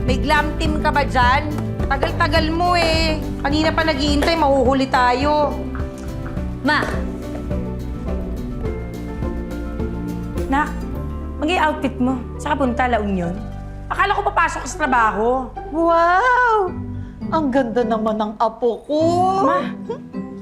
May glam team ka ba dyan? Tagal-tagal mo eh. Kanina pa naghihintay, mahuhuli tayo. Ma! Nak, mag-i-outfit mo. Saka punta, La Union. Akala ko papasok ka sa trabaho. Wow! Ang ganda naman ng apo ko. Ma,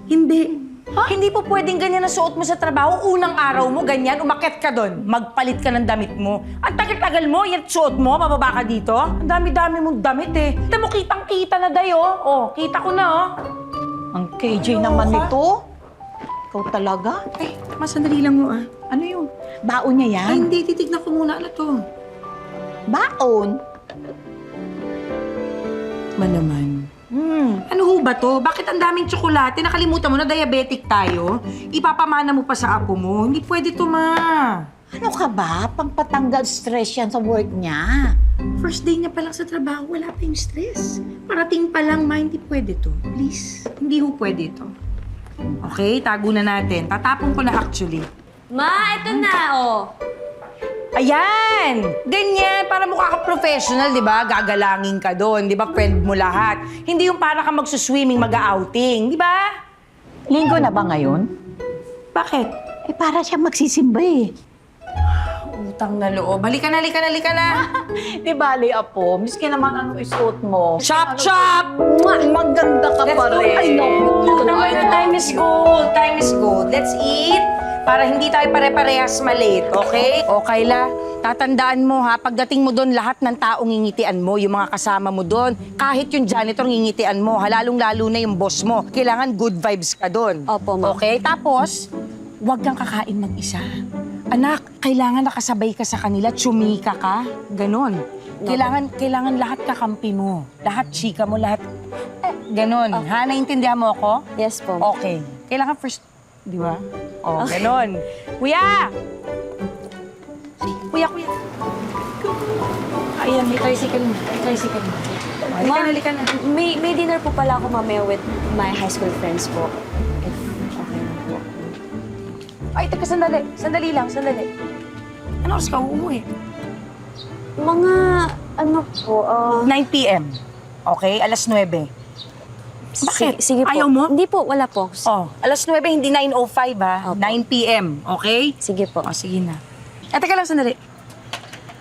hindi. Hindi po pwedeng ganyan ang suot mo sa trabaho. Unang araw mo, ganyan, umakyat ka doon. Magpalit ka ng damit mo. Ang tagal-tagal mo, yan suot mo, pababa ka dito. Ang dami-dami mong damit eh. Kita mo, kitang-kita na dayo. Oh, kita ko na oh. Ang KJ naman nito. Ikaw talaga? Ay, sandali lang mo ah. Ano yun? Baon niya Ay, yan? hindi. Titignan ko muna. Ano to? Baon? Naman. Ano ho ba to? Bakit ang daming tsokolate? Nakalimutan mo na diabetic tayo? Ipapamana mo pa sa apo mo? Hindi pwede to, ma. Ano ka ba? Pampatanggal stress yan sa work niya. First day niya pa lang sa trabaho, wala pa yung stress. Parating pa lang, ma, hindi pwede to. Please, hindi ho pwede to. Okay, tago na natin. Tatapon ko na actually. Ma, ito na, oh. Ayan! Ganyan, para mukha ka professional, di ba? Gagalangin ka doon, di ba? Friend mo lahat. Hindi yung para ka magsuswimming, mag-outing, di ba? Linggo na ba ngayon? Bakit? Eh, para siya magsisimba eh. Utang na loob. Halika na, halika na, halika na. Di bali, apo. Miski naman ano isuot mo. Chop, chop! Maganda ka Let's pa go. rin. Ay, no. Time is gold. Time is gold. Let's eat para hindi tayo pare-parehas malate, okay? O, Kayla, tatandaan mo ha, pagdating mo doon, lahat ng taong ngingitian mo, yung mga kasama mo doon, kahit yung janitor ngingitian mo, lalong-lalo na yung boss mo, kailangan good vibes ka doon. Opo, ma'am. Okay? Tapos, huwag kang kakain mag-isa. Anak, kailangan nakasabay ka sa kanila, tsumika ka, ganon. Kailangan lahat kakampi mo. Lahat chika mo, lahat... ganon. Ha? Naintindihan mo ako? Yes po. Okay. Kailangan first... Di ba? Oh, ganon. Kuya! Kuya! Ayan, may tricycle mo. May tricycle mo. Halika na, halika na. May dinner po pala ako mamaya with my high school friends po. If okay na po. Ay, teka, sandali. Sandali lang, sandali. Ano oras ka uuwi? Mga, ano po, 9 p.m. Okay? Alas 9. Bakit? Sige po. Ayaw mo? Hindi po, wala po. Oh, alas 9, hindi 9:05 ha. Opo. 9 p.m. Okay? Sige po. O, sige na. Teka lang, sandali.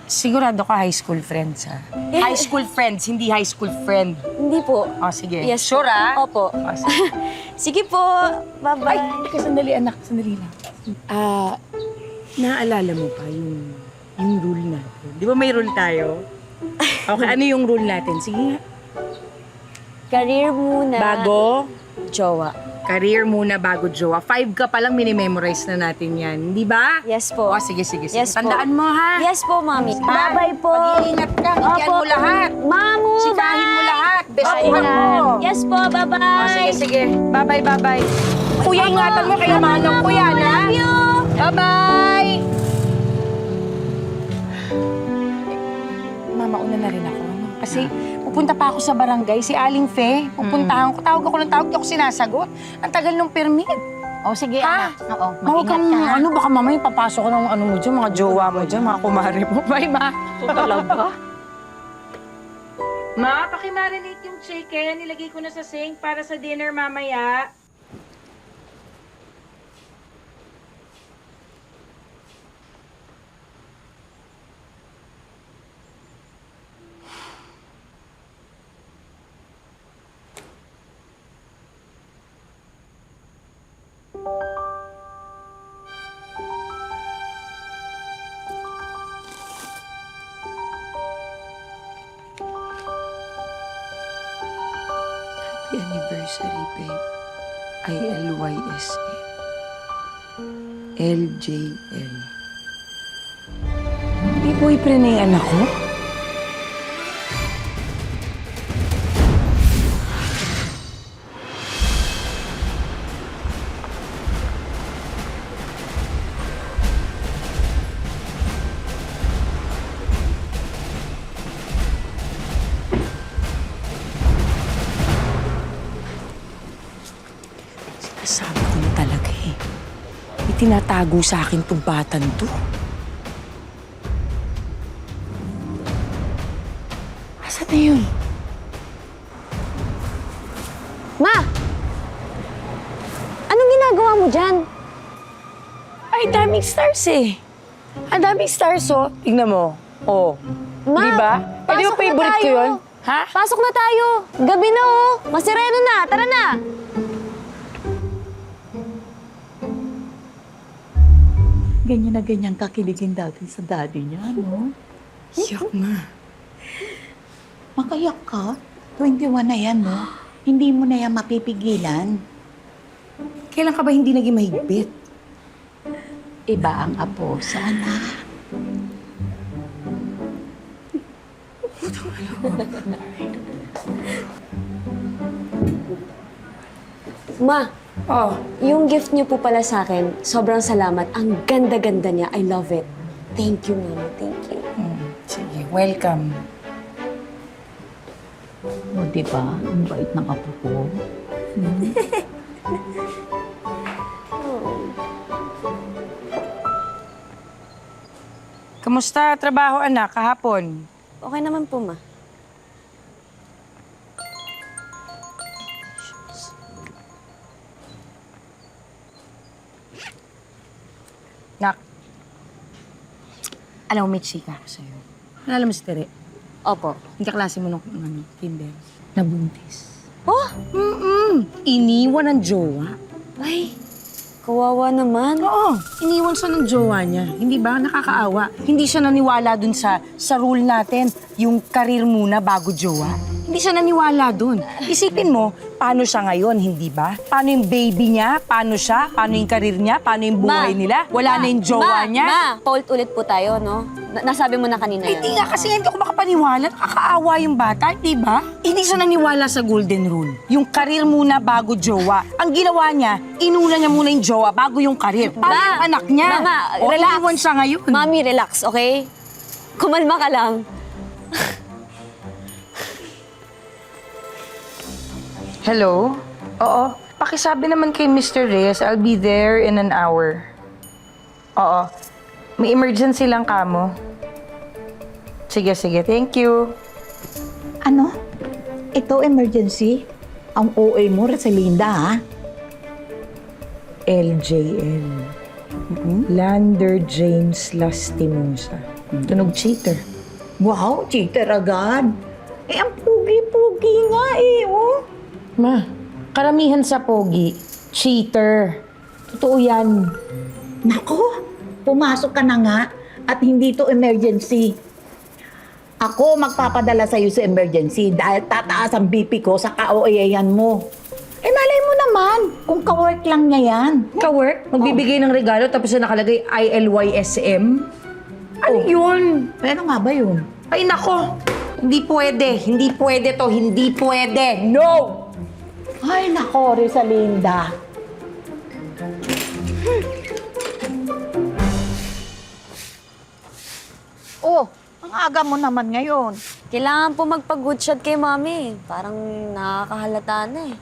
Sigurado ka high school friends, ha? High school friends, hindi high school friend. Hindi po. O, sige. Yes Sure, po. ha? Opo. O, sige. Sige po. Ay, Bye-bye. teka, sandali, anak. Sandali lang. Naaalala mo pa yung rule natin? Di ba may rule tayo? Okay, ano yung rule natin? Sige nga. Career muna. Bago? Jowa. Career muna bago jowa. 5 ka palang minimemorize na natin yan. Di ba? Yes po. O, sige, sige, sige. Yes po. Tandaan mo, ha? Yes po, mami. Ha? Bye-bye po. Mag-iingat ka. Hitian mo lahat. Mamu, Sikahin mo lahat. Besuhan Bye. mo. Yes po, bye-bye. O, sige, sige. Bye-bye, bye-bye. Kuya, ingatan mo kayo, manong ko yan, ha? Love you. Bye-bye! Mama, una na rin ako. Ano? Kasi pupunta pa ako sa barangay, si Aling Fe. Pupuntahan ko, tawag ako ng tawag, di ako sinasagot. Ang tagal ng permit. O, sige, Ha? anak. Oo, Huwag mag-ingat kang, ka. ano, baka mamaya papasok ko ng ano mo dyan, mga jowa mo dyan, mga kumare mo. Bye, ma. Ito talaga. Ma, pakimarinate yung chicken. Nilagay ko na sa sink para sa dinner mamaya. Happy anniversary, babe. ILYSA. LJL. Hindi boyfriend na yung anak ko? Sabi ko na talaga eh. May tinatago sa akin tong batan to. Asan na Ma! Anong ginagawa mo dyan? Ay, daming stars eh. Ang daming stars, oh. Tingnan mo. Oh. Ma, Di ba? Eh, di ba pasok na favorite ko tayo. yun? Ha? Pasok na tayo. Gabi na oh. Masireno na. Tara na. Ganyan na ganyan kakiligin dati sa daddy niya, no? Yak na. Makayak ka. 21 na yan, no? Hindi mo na yan mapipigilan. Kailan ka ba hindi naging mahigpit? Iba ang apo, sana. Ma, Oh. yung gift niyo po pala sa akin, sobrang salamat. Ang ganda-ganda niya. I love it. Thank you, Mama. Thank you. Sige, welcome. O, di ba? Ang bait ng apo ko. Kamusta trabaho, anak, kahapon? Okay naman po, Ma. Nak, alam mo, may chika ako sa'yo. Alam mo si Tere? Opo. Hindi kaklase mo nung kinder. Nabuntis. Oh! Iniwan ng jowa. Ay, kawawa naman. Oo, iniwan siya ng jowa niya. Hindi ba? Nakakaawa. Hindi siya naniwala dun sa rule natin, yung karir muna bago jowa. Hindi siya naniwala dun. Isipin mo, paano siya ngayon, hindi ba? Paano yung baby niya? Paano siya? Paano yung karir niya? Paano yung buhay nila? Wala na yung jowa niya? Ma, paulit ulit po tayo, no? Nasabi mo na kanina yan. Hindi nga kasi hindi ako makapaniwala. Nakakaawa yung bata, di ba? Hindi siya naniwala sa golden rule. Yung karir muna bago jowa. Ang ginawa niya, inuna niya muna yung jowa bago yung karir. Paano yung anak niya? Mama, O, relax. iniwan siya ngayon. Mami, relax, okay? Kumalma ka lang. Hello? Oo. Pakisabi naman kay Mr. Reyes, I'll be there in an hour. Oo. May emergency lang kamo. Sige, sige. Thank you. Ano? Ito emergency? Ang OA mo, Rosalinda, ha? LJL. Lander James Lastimosa. Tunog cheater. Wow, cheater agad. Eh, ang pugi-pugi nga eh, oh. Ma, karamihan sa pogi, cheater. Totoo yan. Nako, pumasok ka na nga at hindi to emergency. Ako magpapadala sa'yo sa emergency dahil tataas ang BP ko sa ka-OA-yan mo. Eh, malay mo naman kung ka-work lang niya yan. Ka-work? Magbibigay ng regalo tapos na nakalagay ILYSM? Ano yun? Pero nga ba yun? Ay nako, hindi pwede. Hindi pwede to. Hindi pwede. No! Ay, nako, Rosalinda. Oh, ang aga mo naman ngayon. Kailangan po magpag-good shot kay Mami. Parang nakakahalata na eh.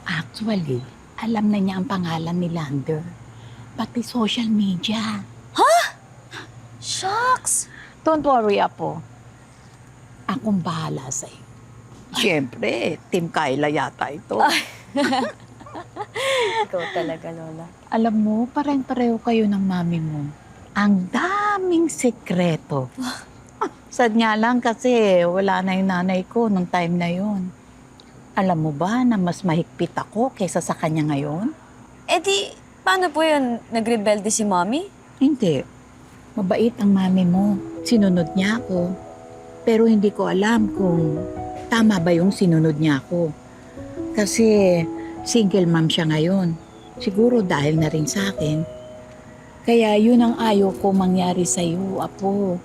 Actually, alam na niya ang pangalan ni Lander. Pati social media. Shucks! Don't worry, Apo. Akong bahala sa'yo. Siyempre, Team Kyla yata ito. Ikaw talaga, Lola. Alam mo, pareng-pareho kayo ng mami mo. Ang daming sekreto. Sad nga lang kasi wala na yung nanay ko nung time na yon. Alam mo ba na mas mahigpit ako kaysa sa kanya ngayon? Eh di, paano po yun? Nagrebelde si Mami? Hindi. Mabait ang mami mo. Sinunod niya ako. Pero hindi ko alam kung tama ba yung sinunod niya ako. Kasi single mom siya ngayon. Siguro dahil na rin sa akin. Kaya yun ang ayaw ko mangyari sa'yo, Apo.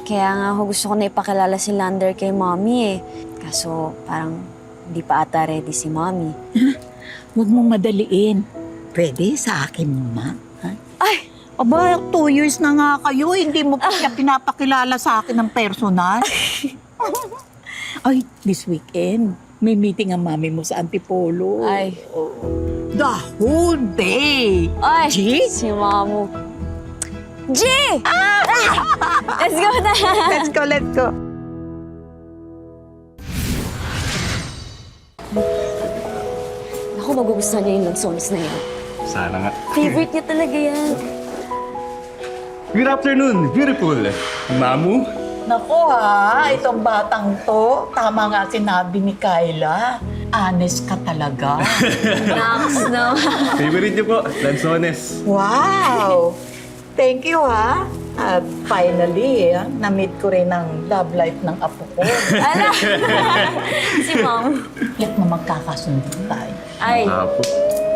Kaya nga ako gusto ko na ipakilala si Lander kay Mami eh. Kaso parang hindi pa ata ready si Mami. Huwag mong madaliin. Pwede sa akin muna. Ha? Ay! Aba, 2 years na nga kayo. Hindi mo pa siya pinapakilala sa akin ng personal. Ay, this weekend, may meeting ang mami mo sa Antipolo. Ay. Oh. The whole day. Ay! G? Si Mamu. G! Let's go na! Let's go, let's go. magugustuhan niya yung lansones na yan. Sana nga. Favorite niya talaga yan. Good afternoon, beautiful. Mamu? Nako ha, itong batang to, tama nga sinabi ni Kyla. Honest ka talaga. Naks na. Favorite niyo po, lansones. Wow! Thank you ha. At finally, na-meet ko rin ang love life ng apo ko. Ala! Si Mom. Let mo magkakasundo tayo. Ay, Apo.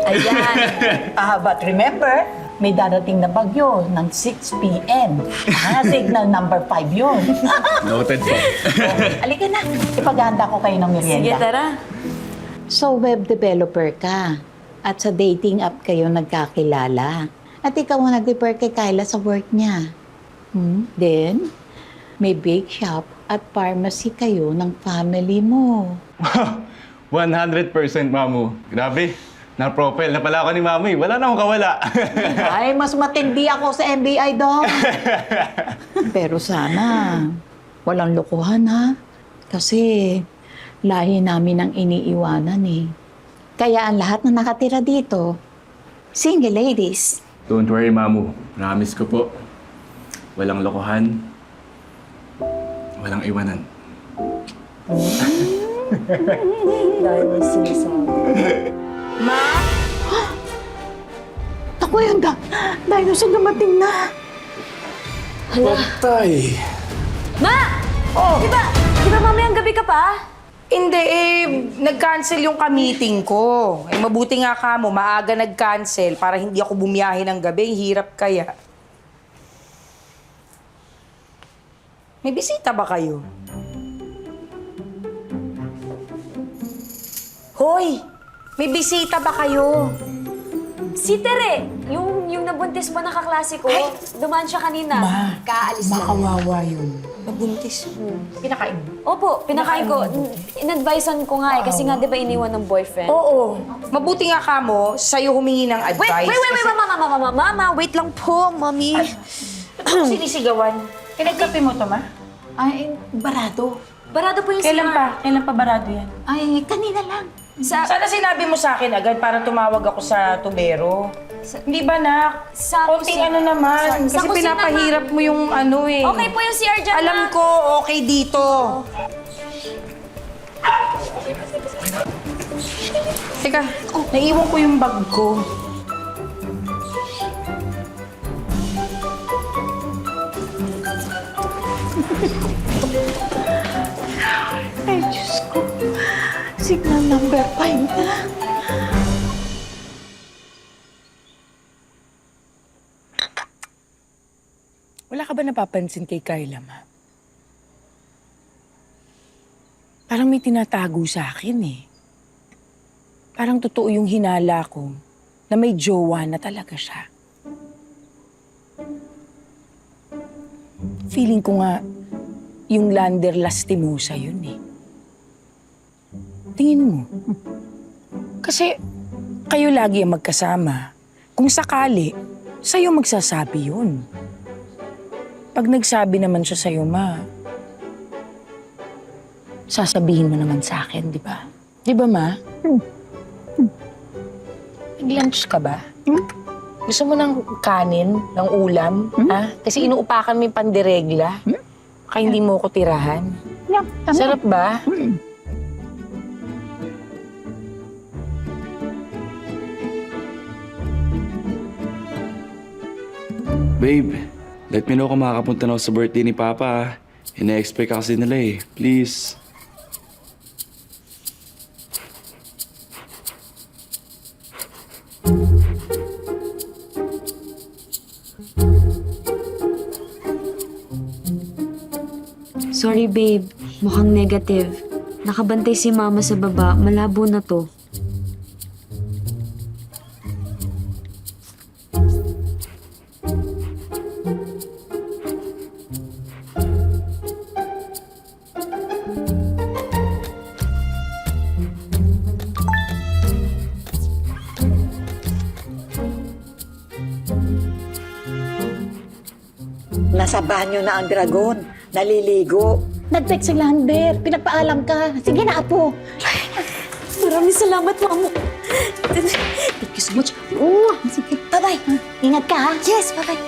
ayan. But remember, may darating na bagyo ng 6 p.m. Signal number 5 yun. Noted po. Halika na, ipaghahanda ko kayo ng merienda. Sige, tara. So, web developer ka. At sa dating app kayo nagkakilala. At ikaw ang nag-refer kay Kyla sa work niya. Then, may bake shop at pharmacy kayo ng family mo. 100% Mamu. Grabe, na-profile na pala ako ni Mamu eh. Wala na akong kawala. Ay, mas matindi ako sa MBI doon. Pero sana, walang lokohan ha. Kasi, lahi namin ang iniiwanan eh. Kaya ang lahat na nakatira dito, single ladies. Don't worry Mamu. Promise ko po. Walang lokohan. Walang iwanan. Dahil may sinasabi. Ma? Ako yun dahil sa dumating na. Hala. Tay! Ma! Oh! Di ba mamayang gabi ka pa? Hindi nag-cancel yung ka-meeting ko. Mabuti nga ka mo, maaga nag-cancel para hindi ako bumiyahe ng gabi. Hirap kaya. May bisita ba kayo? Hoy! May bisita ba kayo? Si Tere, yung nabuntis pa na kaklase ko, dumaan siya kanina. Kaalis lang. Makawawa yun. Nabuntis. Pinakain mo? Opo, pinakain ko. In-advisean ko nga kasi nga di ba iniwan ng boyfriend? Oo. Mabuti nga ka mo, sa'yo humingi ng advice. Wait, mama, wait lang po, mami. Ano sinisigawan? Pinagkape mo to, ma? Ay, barado. Barado po yung Kailan CR. pa? Kailan pa barado yan? Ay, kanina lang. Sana sinabi mo sa akin agad para tumawag ako sa tubero. Hindi ba, nak? Sa Konting kusina. ano naman. Sa Kasi kusina, pinapahirap mo yung ano eh. Okay po yung CR dyan, Alam ma. ko, okay dito. Teka, naiwan ko yung bag ko. Ay, Diyos ko. Signal number 5 na. Wala ka ba napapansin kay Kyla, ma? Parang may tinatago sa akin eh. Parang totoo yung hinala ko na may jowa na talaga siya. Feeling ko nga yung Lander Lastimosa yun eh. Tingin mo. Kasi kayo lagi ang magkasama. Kung sakali, sa'yo magsasabi yun. Pag nagsabi naman siya sa'yo, ma, sasabihin mo naman sa akin, di ba? Di ba, ma? Nag-lunch ka ba? Gusto mo ng kanin, ng ulam, ha? Kasi inuupakan mo yung pandiregla. Kaya hindi mo ko tirahan. Yeah, Sarap ba? Babe, let me know kung makakapunta na ako sa birthday ni Papa. Ina-expect ka kasi nila eh. Please. Sorry, babe. Mukhang negative. Nakabantay si mama sa baba. Malabo na to. Nasa banyo na ang dragon. Naliligo. Nag-text si Lander. Pinagpaalam ka. Sige na, apo. Maraming salamat, mamo. Thank you so much. Sige, bye-bye. Ingat ka, ha? Yes, bye-bye.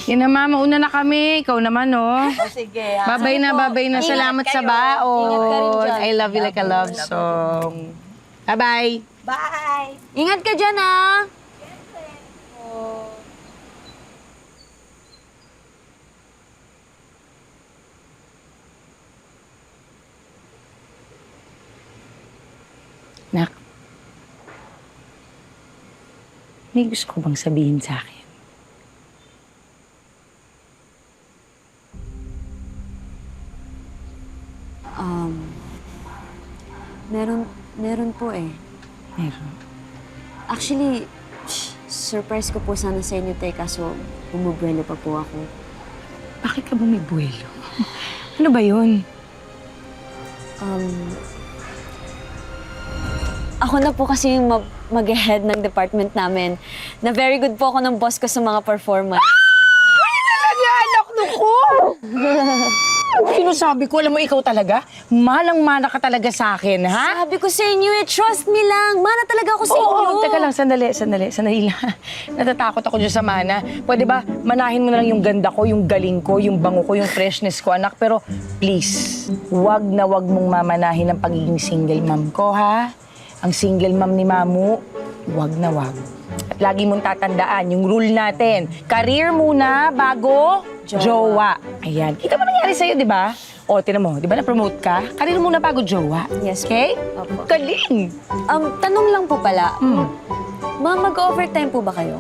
Yan na, ma. Mauna na kami. Ikaw naman, oh. Sige, Babay na, babay na. Ingat Salamat sa kayo. baon. Ingat ka rin dyan. I love you like a love song. Bye-bye. Bye! Ingat ka dyan, ha? Nak, may gusto ko bang sabihin sa akin? Meron po eh. Meron. Actually, surprise ko po sana sa inyo, te, kaso bumubuelo pa po ako. Bakit ka bumibuelo? Ano ba yun? Ako na po kasi yung mag-head ng department namin. Na very good po ako ng boss ko sa mga performance. Talaga, anak ko! Sinasabi ko, alam mo, ikaw talaga, malang-mana ka talaga sa akin, ha? Sabi ko sa inyo eh, trust me lang. Mana talaga ako sa inyo. Oo, teka lang, sandali lang. Natatakot ako dyan sa mana. Pwede ba, manahin mo na lang yung ganda ko, yung galing ko, yung bango ko, yung freshness ko, anak. Pero please, wag na wag mong mamanahin ang pagiging single mom ko, ha? Ang single mom ni Mamu, wag na wag. At lagi mong tatandaan, yung rule natin, career muna bago jowa. Ayan. Kita mo nangyari sa'yo, di ba? O, tinan mo, di ba na-promote ka? Career muna bago jowa. Yes, Okay? Opo. Galing! Tanong lang po pala. Mag-overtime po ba kayo?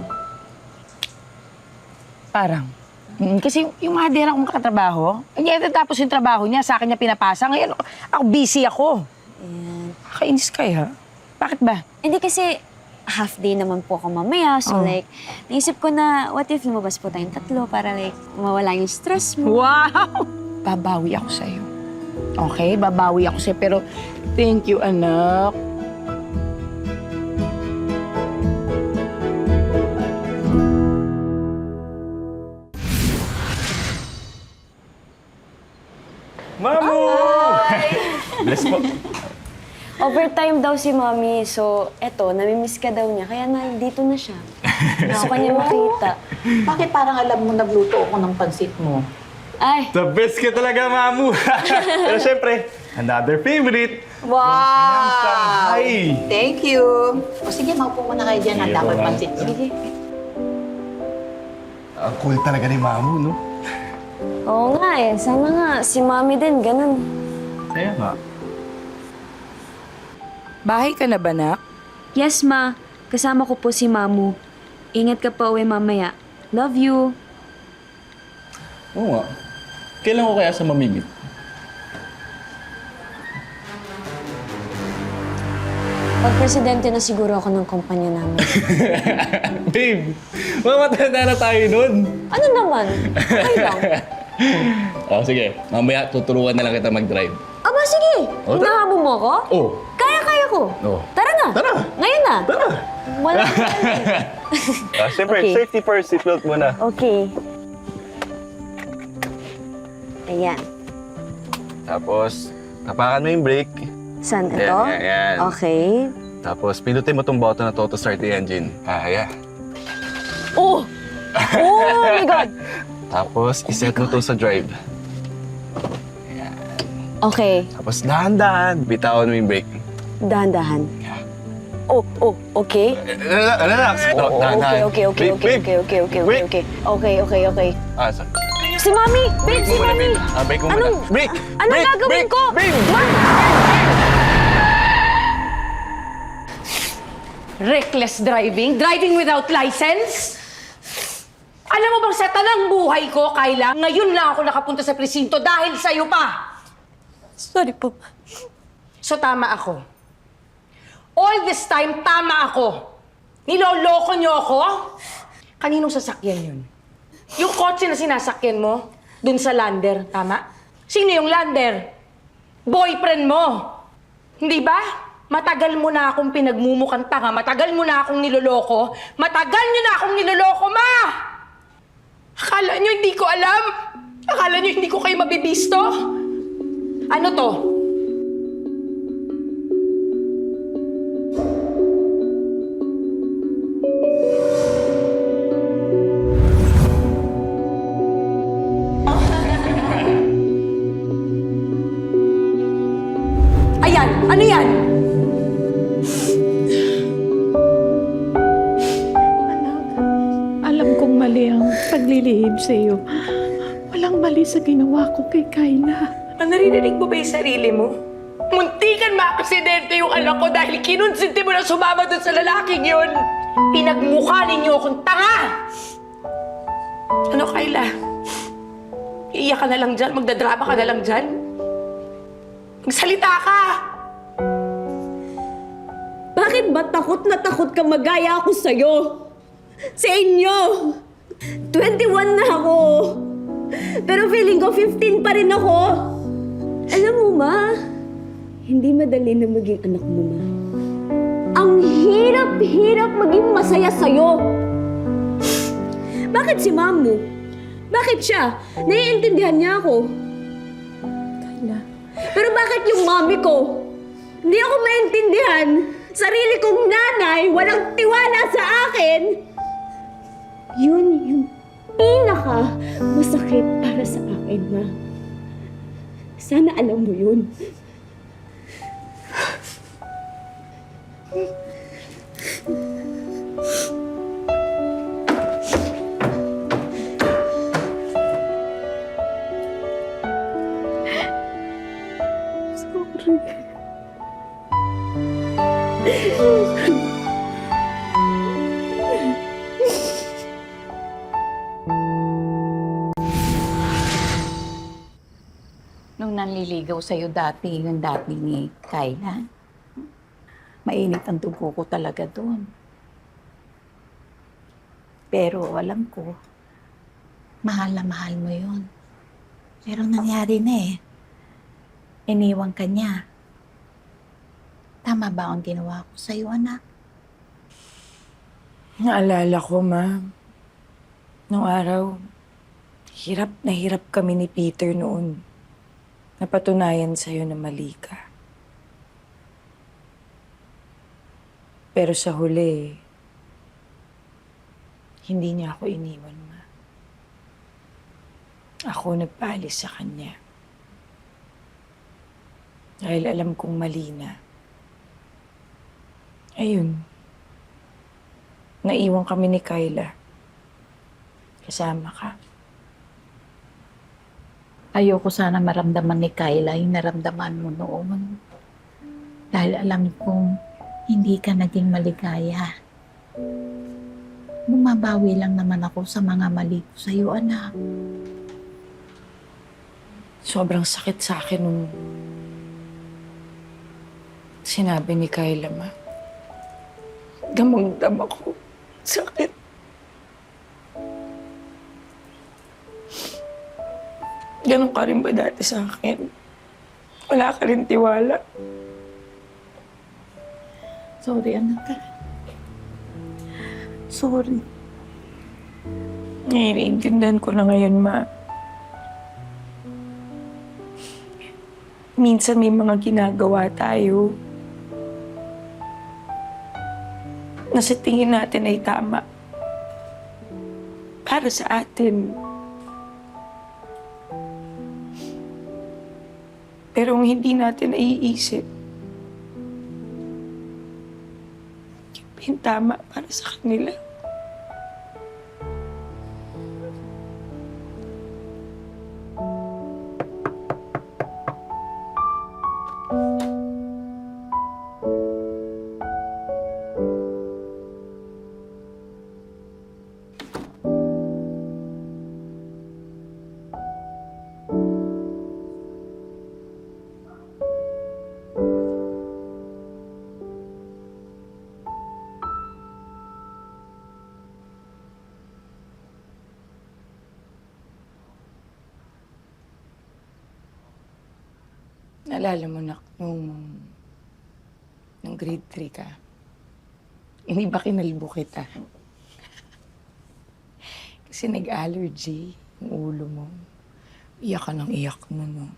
Parang. Kasi yung madera kong katrabaho, niya tapos yung trabaho niya, sa akin niya pinapasa. Ngayon, ako busy ako. Ayan. Kainis kaya. Bakit ba? Hindi kasi half day naman po ako mamaya. So like, naisip ko na, what if lumabas po tayong tatlo para like, mawala yung stress mo. Wow! Babawi ako sa'yo. Okay? Babawi ako sa'yo. Pero thank you, anak. Mamu! Bless po. Overtime daw si Mommy. So, eto, namimiss ka daw niya. Kaya nandito na siya. Gusto ka niya makita. Bakit parang alam mo nagluto ako ng pansit mo? Ay, The best ka talaga, Mamu! Pero syempre, another favorite. Wow! Hi! Thank you! O sige, maupo mo na kayo dyan. Handa ko yung pansit mo. sige. Ang cool talaga ni Mamu, no? Oo nga eh. Sana nga, si Mommy din, ganun. Kaya nga. Bahay ka na ba, nak? Yes, Ma. Kasama ko po si Mamu. Ingat ka pa uwi mamaya. Love you. Oo nga. Kailan ko kaya sa mamimit? Pag presidente na siguro ako ng kumpanya namin. Babe, mamatanda na tayo nun. Ano naman? Okay lang. Sige. Mamaya tuturuan na lang kita mag-drive. Aba, sige. O, tara. Hinahabol mo ako? Oh. Kaya ko. Oo. Tara na. Tara. Ngayon na. Tara. Wala. Siyempre, Okay. safety first, seatbelt muna. Okay. Ayan. Tapos, tapakan mo yung brake. Saan ito? Ayan. Okay. Tapos, pindutin mo tong button na to start the engine. Yeah. Oh! Oh my God! Tapos, iset mo to sa drive. Okay. Tapos, dahan-dahan, bitawan mo yung brake. Dahan-dahan. Oh, okay. Relax. Dahan-dahan. Okay. Brake. Okay. Sorry. Si Mami! Babe, si Mami! Brake mo muna. Anong- Brake! Anong Brake! gagawin Brake! ko? Brake! Reckless driving? Driving without license? Alam mo bang sa tanang buhay ko, Kyla, ngayon lang ako nakapunta sa presinto dahil sa'yo pa. Sorry po. So tama ako. All this time, tama ako. Niloloko niyo ako? Kaninong sasakyan yun? Yung kotse na sinasakyan mo, dun sa lander, tama? Sino yung lander? Boyfriend mo. Hindi ba? Matagal mo na akong pinagmumukhang tanga, matagal mo na akong niloloko, matagal niyo na akong niloloko, ma! Akala niyo hindi ko alam? Akala niyo hindi ko kayo mabibisto? Ano to? yan? Ano yan? Alam kong mali ang paglilihim sa iyo. Walang mali sa ginawa ko kay Kayla. Naririnig mo ba yung sarili mo? Muntikan ma-aksidente yung anak ko dahil kinunsinti mo na sumama doon sa lalaking yun. Pinagmukha ninyo akong tanga! Ano, Kayla? Iiyak ka na lang dyan? Magdadrama ka na lang dyan? Magsalita ka! Bakit ba takot na takot ka magaya ako sa'yo? Sa inyo! 21 na ako! Pero feeling ko 15 pa rin ako! Alam mo, Ma, hindi madali na maging anak mo, Ma. Ang hirap-hirap maging masaya sa'yo! Bakit si Mom mo? Bakit siya? Naiintindihan niya ako. Kayla. Pero bakit yung mami ko? Hindi ako maintindihan. Sarili kong nanay, walang tiwala sa akin. Yun yung pinaka masakit para sa akin, Ma. Sana alam mo yun. Nung nanliligaw sa'yo dati, yung dati ni Kayla, mainit ang dugo ko talaga doon. Pero alam ko, mahal na mahal mo yun. Pero nangyari na eh. Iniwan ka niya. Tama ba ang ginawa ko sa'yo, anak? Naalala ko, Ma. Nung araw, hirap na hirap kami ni Peter noon. Napatunayan sa'yo na mali ka. Pero sa huli, hindi niya ako iniwan, Ma. Ako nagpaalis sa kanya. Dahil alam kong mali na. Ayun. Naiwan kami ni Kayla. Kasama ka. Ayoko sana maramdaman ni Kayla yung naramdaman mo noon. Dahil alam kong hindi ka naging maligaya. Bumabawi lang naman ako sa mga mali ko sa'yo, anak. Sobrang sakit sa akin nung sinabi ni Kayla, Ma. Damang-dam ako. Sakit. Ganun ka rin ba dati sa akin? Wala ka rin tiwala. Sorry, anak. Sorry. Naiintindihan ko na ngayon, Ma. Minsan may mga ginagawa tayo na sa tingin natin ay tama para sa atin. Pero kung hindi natin naiisip, yung tama para sa kanila. Naalala mo na nung grade 3 ka, hindi ba kinalbo kita? Kasi nag-allergy yung ulo mo. Iyak ka ng iyak mo, no?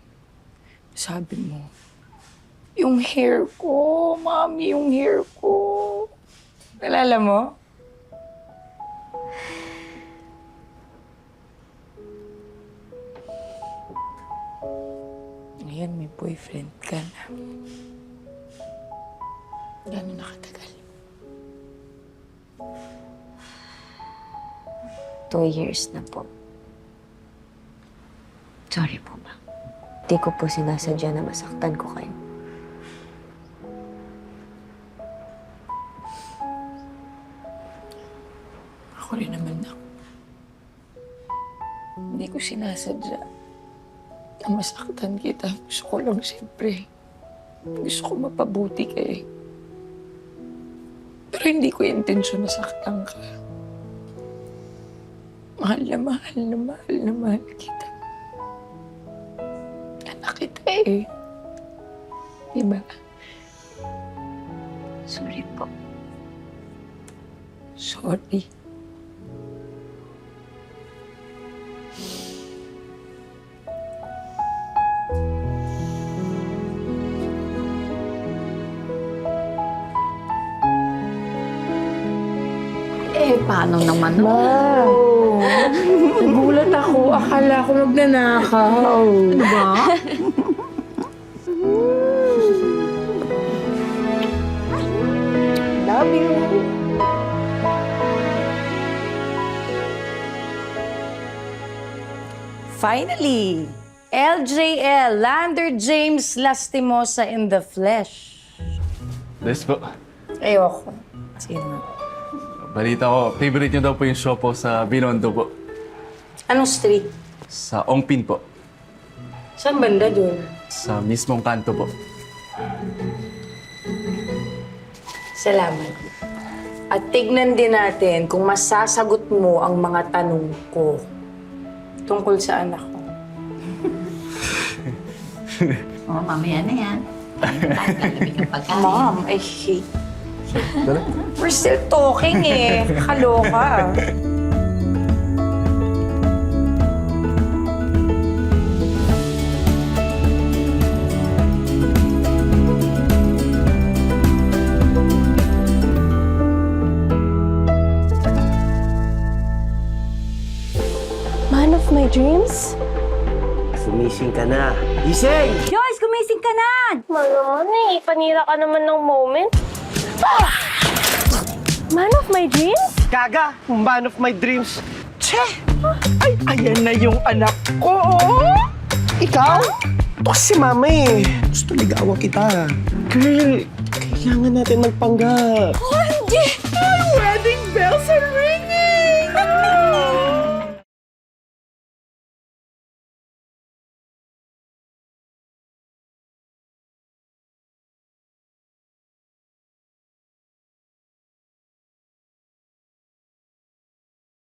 Sabi mo, yung hair ko, Mami, yung hair ko. Naalala mo? Ngayon, may boyfriend ka na. Gano'n nakatagal? 2 years na po. Sorry po, ma'am. Di ko po sinasadya na masaktan ko kayo. Ako rin naman na. Hindi ko sinasadya na masaktan kita. Gusto ko lang siyempre. Gusto ko mapabuti ka eh. Pero hindi ko intensyon na saktan ka. Mahal na mahal na mahal na mahal kita. Anak kita eh. Diba? Sorry po. Sorry. Paano naman? Nagulat ako. Akala ko magnanakaw. Ano ba? Love you. Finally, LJL, Lander James Lastimosa in the flesh. Des po. Ayoko. Sino? Balita ko, favorite niyo daw po yung show po sa Binondo po. Anong street? Sa Ongpin po. Saan banda dun? Sa mismong kanto po. Salamat. At tignan din natin kung masasagot mo ang mga tanong ko tungkol sa anak ko. Oh, mamaya na yan. Kalamig ang pagkain. Mom, I hate. We're still talking eh. Kaloka. Man of my dreams? Sumising ka na. Gising! Joyce, gumising ka na! Naman eh, panira ka naman ng moment. Man of my dreams? Kaga, man of my dreams. Che! Ay, ayan na yung anak ko. Ikaw? Ito si mama eh. Gusto ligawan kita. Girl, kailangan natin magpanggap. Ay, wedding bells are ringing!